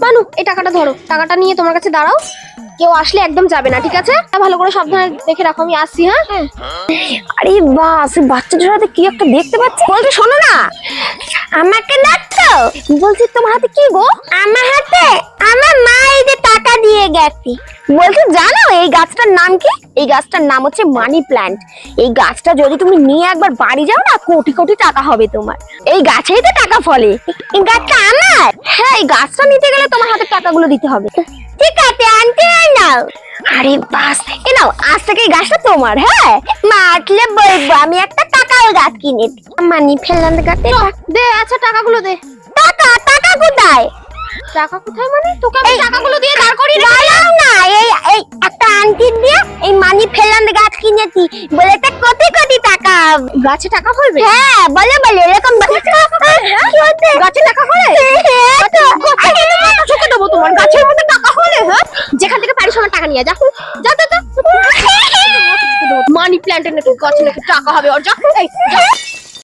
মানু এই টাকাটা ধরো, টাকাটা নিয়ে তোমার কাছে দাঁড়াও, কেউ আসলে একদম যাবে না, ঠিক আছে? ভালো করে সাবধানে দেখে রাখো, আমি আসছি। হ্যাঁ আরে বাস, বাচ্চাটার হাতে কি একটা দেখতে পাচ্ছি। বলছি শোনো না, আমাকে ডাকতো। বলছি তোমার হাতে কি গো? আমার হাতে আমার মা এই যে টাকা দিয়ে গেছে। বলছি জানো এই গাছটার নাম কি? এই গাছটার নাম হচ্ছে মানি প্ল্যান্ট। এই গাছটা যদি তুমি নিয়ে একবার বাড়ি যাও না, কোটি কোটি টাকা হবে তোমার। এই গাছেই তো টাকা ফলে। এই গাছটা আমার। হ্যাঁ, এই গাছটা নিতে গেলে তোমার হাতে টাকাগুলো দিতে হবে। ঠিক আছে আনতে নাও। আরে বাস, এ নাও, আজ থেকে এই গাছটা তোমার। হ্যাঁ, মা আসলে বলবো আমি একটা টাকার গাছ কিনেছি। মানি প্ল্যান্ট গাছে দে, আচ্ছা টাকাগুলো দে। টাকা টাকা কোথায়? টাকা কোথায় মানে? তোকে আমি টাকাগুলো দিয়ে দাঁড় করিয়ে বললাম না, এই এই একটা আন্টি দিয়ে এই মানি প্ল্যান্ট গাছ কিনেছি, বলেছে কোটি কোটি টাকা। গাছে টাকা ফলবে? হ্যাঁ, বলে বলে এরকম গাছে টাকা ফলে? চোখে দেবো তোমার, গাছের মধ্যে টাকা ফলে? হ্যাঁ, যেখান থেকে পারিস আমার টাকা নিয়ে যা, যা যা যা। মানি প্ল্যান্টের নাকি গাছে নাকি টাকা হবে? আর যা, এই যা।